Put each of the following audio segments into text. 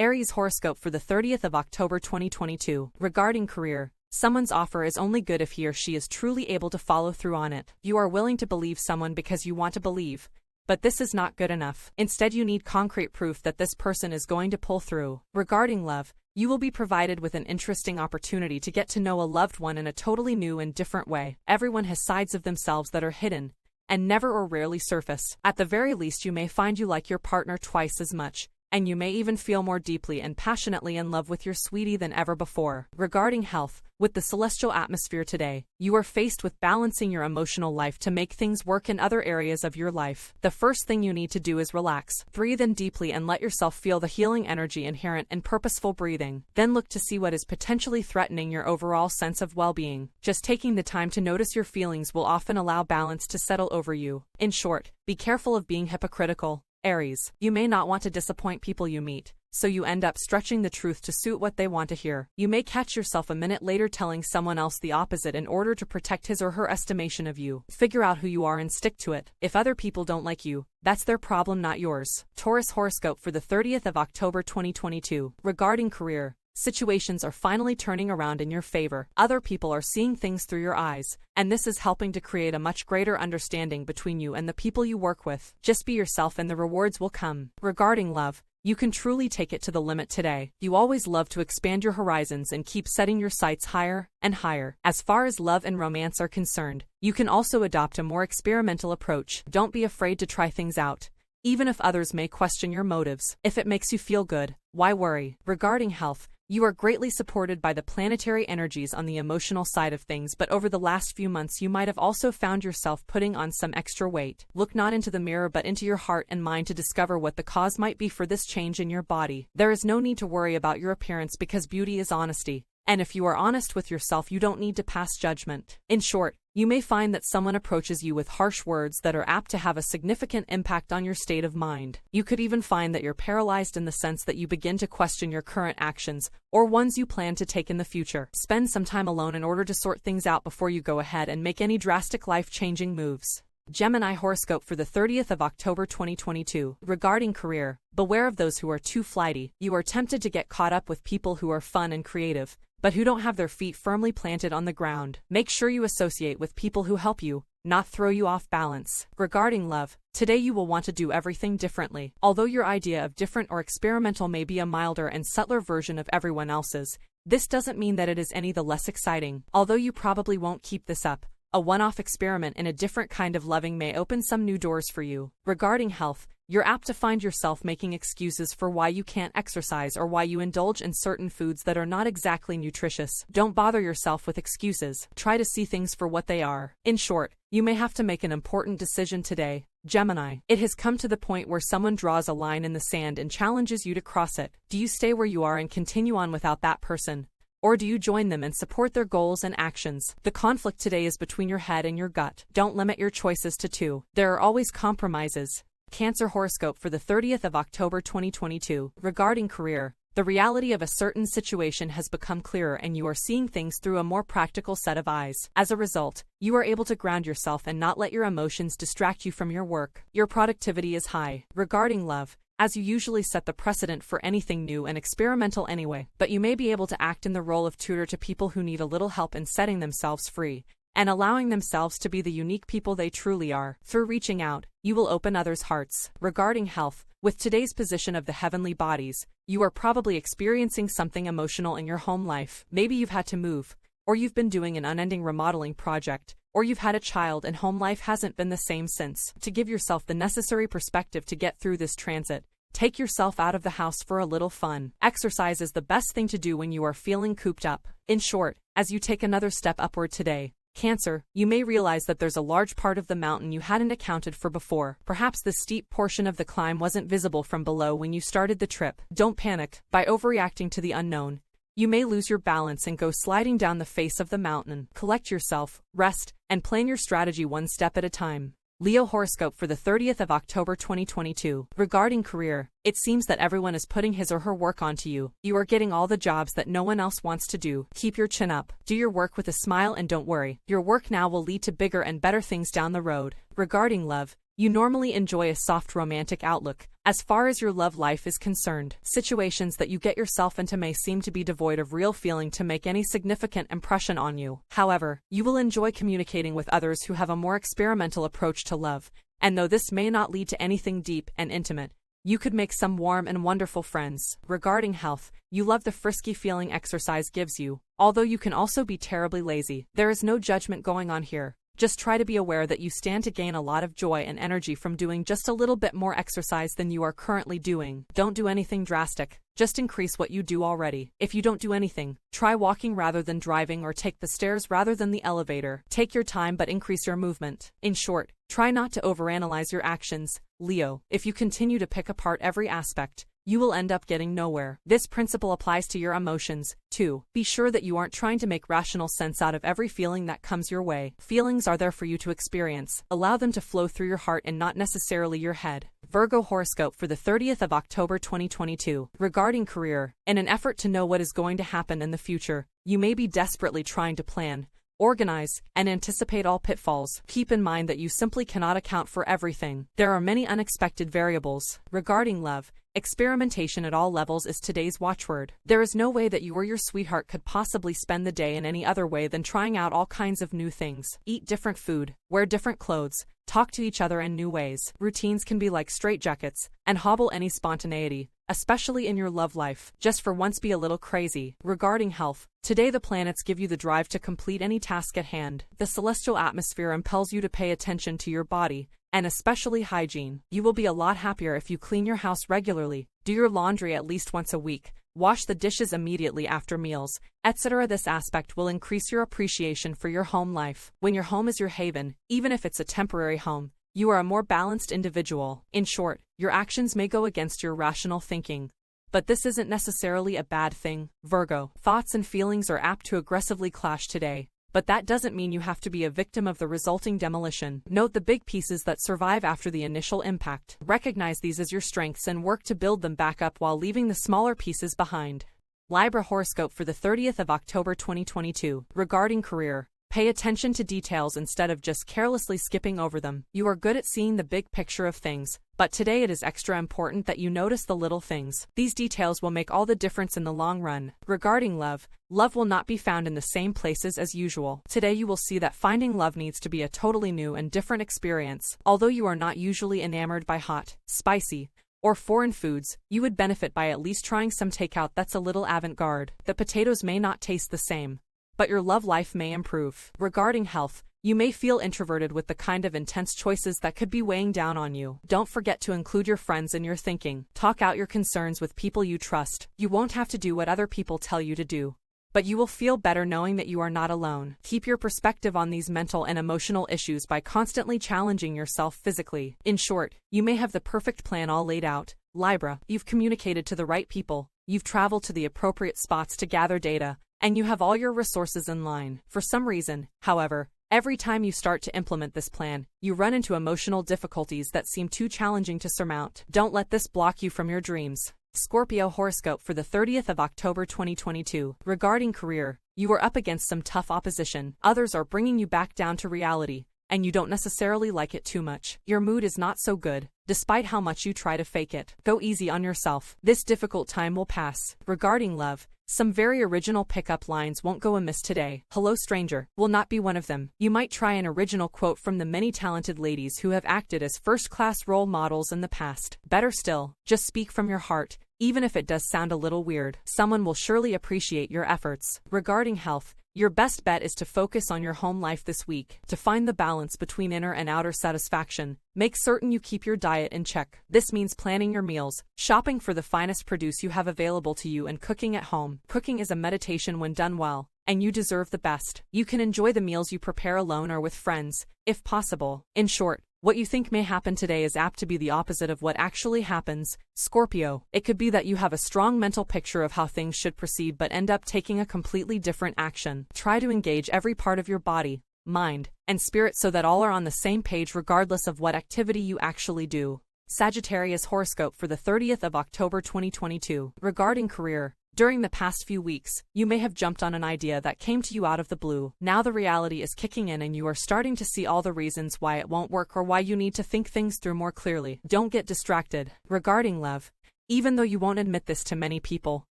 Aries horoscope for the 30th of October 2022. Regarding career, someone's offer is only good if he or she is truly able to follow through on it. You are willing to believe someone because you want to believe, but this is not good enough. Instead, you need concrete proof that this person is going to pull through. Regarding love, you will be provided with an interesting opportunity to get to know a loved one in a totally new and different way. Everyone has sides of themselves that are hidden and never or rarely surface. At the very least, you may find you like your partner twice as much, and you may even feel more deeply and passionately in love with your sweetie than ever before. Regarding health, with the celestial atmosphere today, you are faced with balancing your emotional life to make things work in other areas of your life. The first thing you need to do is relax, breathe in deeply and let yourself feel the healing energy inherent in purposeful breathing. Then look to see what is potentially threatening your overall sense of well-being. Just taking the time to notice your feelings will often allow balance to settle over you. In short, be careful of being hypocritical, Aries. You may not want to disappoint people you meet, so you end up stretching the truth to suit what they want to hear. You may catch yourself a minute later telling someone else the opposite in order to protect his or her estimation of you. Figure out who you are and stick to it. If other people don't like you, that's their problem, not yours. Taurus horoscope for the 30th of October 2022. Regarding career, situations are finally turning around in your favor. Other people are seeing things through your eyes, and this is helping to create a much greater understanding between you and the people you work with. Just be yourself and the rewards will come. Regarding love, you can truly take it to the limit today. You always love to expand your horizons and keep setting your sights higher and higher. As far as love and romance are concerned, you can also adopt a more experimental approach. Don't be afraid to try things out, even if others may question your motives. If it makes you feel good, why worry? Regarding health, you are greatly supported by the planetary energies on the emotional side of things, but over the last few months you might have also found yourself putting on some extra weight. Look not into the mirror but into your heart and mind to discover what the cause might be for this change in your body. There is no need to worry about your appearance because beauty is honesty, and if you are honest with yourself, you don't need to pass judgment. In short, you may find that someone approaches you with harsh words that are apt to have a significant impact on your state of mind. You could even find that you're paralyzed in the sense that you begin to question your current actions, or ones you plan to take in the future. Spend some time alone in order to sort things out before you go ahead and make any drastic life-changing moves. Gemini horoscope for the 30th of October 2022. Regarding career, beware of those who are too flighty. You are tempted to get caught up with people who are fun and creative, but who don't have their feet firmly planted on the ground. Make sure you associate with people who help you, not throw you off balance. Regarding love, today you will want to do everything differently. Although your idea of different or experimental may be a milder and subtler version of everyone else's, this doesn't mean that it is any the less exciting. Although you probably won't keep this up, a one-off experiment in a different kind of loving may open some new doors for you. Regarding health, you're apt to find yourself making excuses for why you can't exercise or why you indulge in certain foods that are not exactly nutritious. Don't bother yourself with excuses. Try to see things for what they are. In short, you may have to make an important decision today, Gemini. It has come to the point where someone draws a line in the sand and challenges you to cross it. Do you stay where you are and continue on without that person? Or do you join them and support their goals and actions? The conflict today is between your head and your gut. Don't limit your choices to two. There are always compromises. Cancer horoscope for the 30th of October 2022. Regarding career, the reality of a certain situation has become clearer and you are seeing things through a more practical set of eyes. As a result, you are able to ground yourself and not let your emotions distract you from your work. Your productivity is high. Regarding love, as you usually set the precedent for anything new and experimental anyway, but you may be able to act in the role of tutor to people who need a little help in setting themselves free and allowing themselves to be the unique people they truly are. Through reaching out, you will open others' hearts. Regarding health, with today's position of the heavenly bodies, you are probably experiencing something emotional in your home life. Maybe you've had to move, or you've been doing an unending remodeling project, or you've had a child and home life hasn't been the same since. To give yourself the necessary perspective to get through this transit, take yourself out of the house for a little fun. Exercise is the best thing to do when you are feeling cooped up. In short, as you take another step upward today, Cancer, you may realize that there's a large part of the mountain you hadn't accounted for before. Perhaps the steep portion of the climb wasn't visible from below when you started the trip. Don't panic. By overreacting to the unknown, you may lose your balance and go sliding down the face of the mountain. Collect yourself, rest, and plan your strategy one step at a time. Leo horoscope for the 30th of October 2022. Regarding career, it seems that everyone is putting his or her work onto you. You are getting all the jobs that no one else wants to do. Keep your chin up. Do your work with a smile and don't worry. Your work now will lead to bigger and better things down the road. Regarding love, You normally enjoy a soft romantic outlook. As far as your love life is concerned, situations that you get yourself into may seem to be devoid of real feeling to make any significant impression on you. However, you will enjoy communicating with others who have a more experimental approach to love, and though this may not lead to anything deep and intimate, you could make some warm and wonderful friends. Regarding health, you love the frisky feeling exercise gives you, although you can also be terribly lazy. There is no judgment going on here. Just try to be aware that you stand to gain a lot of joy and energy from doing just a little bit more exercise than you are currently doing. Don't do anything drastic, just increase what you do already. If you don't do anything, try walking rather than driving or take the stairs rather than the elevator. Take your time but increase your movement. In short, try not to overanalyze your actions, Leo. If you continue to pick apart every aspect, you will end up getting nowhere. This principle applies to your emotions, too. Be sure that you aren't trying to make rational sense out of every feeling that comes your way. Feelings are there for you to experience. Allow them to flow through your heart and not necessarily your head. Virgo horoscope for the 30th of October 2022. Regarding career, in an effort to know what is going to happen in the future, you may be desperately trying to plan, organize, and anticipate all pitfalls. Keep in mind that you simply cannot account for everything. There are many unexpected variables. Regarding love, experimentation at all levels is today's watchword. There is no way that you or your sweetheart could possibly spend the day in any other way than trying out all kinds of new things. Eat different food, wear different clothes, talk to each other in new ways. Routines can be like straitjackets and hobble any spontaneity, especially in your love life. Just for once be a little crazy. Regarding health, today the planets give you the drive to complete any task at hand. The celestial atmosphere impels you to pay attention to your body, and especially hygiene. You will be a lot happier if you clean your house regularly, do your laundry at least once a week, wash the dishes immediately after meals, etc. This aspect will increase your appreciation for your home life. When your home is your haven, even if it's a temporary home, you are a more balanced individual. In short, your actions may go against your rational thinking, but this isn't necessarily a bad thing. Virgo, thoughts and feelings are apt to aggressively clash today, but that doesn't mean you have to be a victim of the resulting demolition. Note the big pieces that survive after the initial impact. Recognize these as your strengths and work to build them back up while leaving the smaller pieces behind. Libra horoscope for the 30th of October 2022. Regarding career, pay attention to details instead of just carelessly skipping over them. You are good at seeing the big picture of things, but today it is extra important that you notice the little things. These details will make all the difference in the long run. Regarding love, love will not be found in the same places as usual. Today you will see that finding love needs to be a totally new and different experience. Although you are not usually enamored by hot, spicy, or foreign foods, you would benefit by at least trying some takeout that's a little avant-garde. The potatoes may not taste the same, but your love life may improve. Regarding health, you may feel introverted with the kind of intense choices that could be weighing down on you. Don't forget to include your friends in your thinking. Talk out your concerns with people you trust. You won't have to do what other people tell you to do, but you will feel better knowing that you are not alone. Keep your perspective on these mental and emotional issues by constantly challenging yourself physically. In short, you may have the perfect plan all laid out, Libra. You've communicated to the right people, you've traveled to the appropriate spots to gather data, and you have all your resources in line. For some reason, however, every time you start to implement this plan, you run into emotional difficulties that seem too challenging to surmount. Don't let this block you from your dreams. Scorpio horoscope for the 30th of October 2022. Regarding career, you are up against some tough opposition. Others are bringing you back down to reality, and you don't necessarily like it too much. Your mood is not so good, despite how much you try to fake it. Go easy on yourself. This difficult time will pass. Regarding love, some very original pickup lines won't go amiss today. Hello stranger will not be one of them. You might try an original quote from the many talented ladies who have acted as first-class role models in the past. Better still, just speak from your heart, even if it does sound a little weird. Someone will surely appreciate your efforts. Regarding health, your best bet is to focus on your home life this week. To find the balance between inner and outer satisfaction, make certain you keep your diet in check. This means planning your meals, shopping for the finest produce you have available to you, and cooking at home. Cooking is a meditation when done well, and you deserve the best. You can enjoy the meals you prepare alone or with friends, if possible. In short, what you think may happen today is apt to be the opposite of what actually happens. Scorpio, it could be that you have a strong mental picture of how things should proceed but end up taking a completely different action. Try to engage every part of your body, mind, and spirit so that all are on the same page regardless of what activity you actually do. Sagittarius horoscope for the 30th of October 2022. Regarding career, During the past few weeks, you may have jumped on an idea that came to you out of the blue. Now the reality is kicking in and you are starting to see all the reasons why it won't work or why you need to think things through more clearly. Don't get distracted. Regarding love, even though you won't admit this to many people,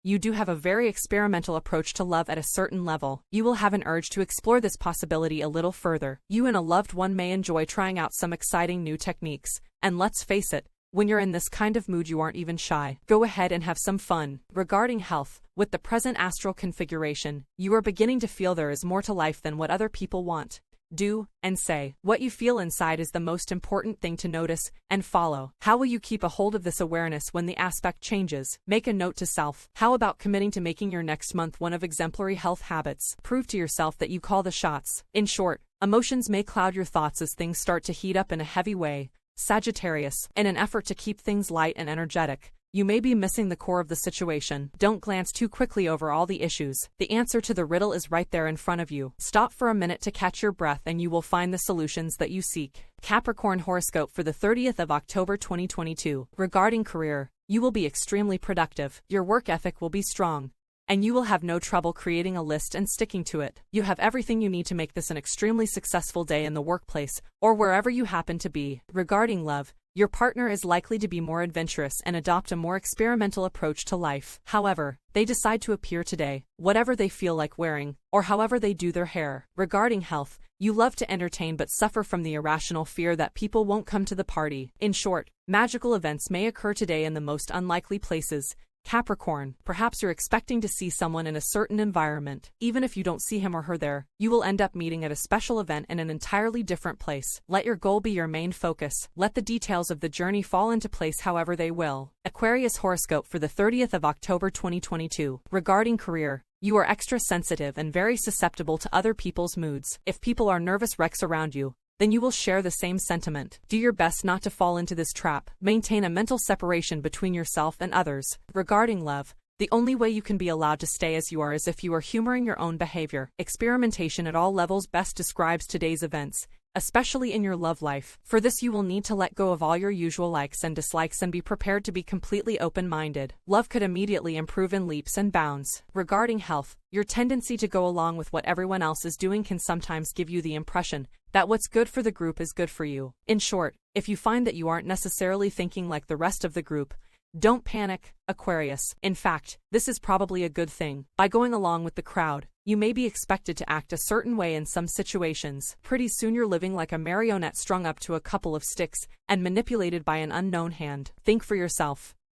you do have a very experimental approach to love at a certain level. You will have an urge to explore this possibility a little further. You and a loved one may enjoy trying out some exciting new techniques, and let's face it, when you're in this kind of mood you aren't even shy. Go ahead and have some fun. Regarding health, with the present astral configuration, you are beginning to feel there is more to life than what other people want, do, and say. What you feel inside is the most important thing to notice and follow. How will you keep a hold of this awareness when the aspect changes? Make a note to self. How about committing to making your next month one of exemplary health habits? Prove to yourself that you call the shots. In short, emotions may cloud your thoughts as things start to heat up in a heavy way. Sagittarius, in an effort to keep things light and energetic, you may be missing the core of the situation. Don't glance too quickly over all the issues. The answer to the riddle is right there in front of you. Stop for a minute to catch your breath and you will find the solutions that you seek. Capricorn horoscope for the 30th of October 2022. Regarding career, you will be extremely productive. Your work ethic will be strong, and you will have no trouble creating a list and sticking to it. You have everything you need to make this an extremely successful day in the workplace, or wherever you happen to be. Regarding love, your partner is likely to be more adventurous and adopt a more experimental approach to life. However, they decide to appear today, whatever they feel like wearing, or however they do their hair. Regarding health, you love to entertain but suffer from the irrational fear that people won't come to the party. In short, magical events may occur today in the most unlikely places. Capricorn, perhaps you're expecting to see someone in a certain environment. Even if you don't see him or her there, you will end up meeting at a special event in an entirely different place. Let your goal be your main focus. Let the details of the journey fall into place however they will. Aquarius horoscope for the 30th of October 2022. Regarding career, you are extra sensitive and very susceptible to other people's moods. If people are nervous wrecks around you, then you will share the same sentiment. Do your best not to fall into this trap. Maintain a mental separation between yourself and others. Regarding love, the only way you can be allowed to stay as you are is if you are humoring your own behavior. Experimentation at all levels best describes today's events, especially in your love life. For this you will need to let go of all your usual likes and dislikes and be prepared to be completely open-minded. Love could immediately improve in leaps and bounds. Regarding health, your tendency to go along with what everyone else is doing can sometimes give you the impression that what's good for the group is good for you. In short, if you find that you aren't necessarily thinking like the rest of the group, don't panic, Aquarius. In fact, this is probably a good thing. By going along with the crowd, you may be expected to act a certain way in some situations. Pretty soon you're living like a marionette strung up to a couple of sticks and manipulated by an unknown hand. Think for yourself.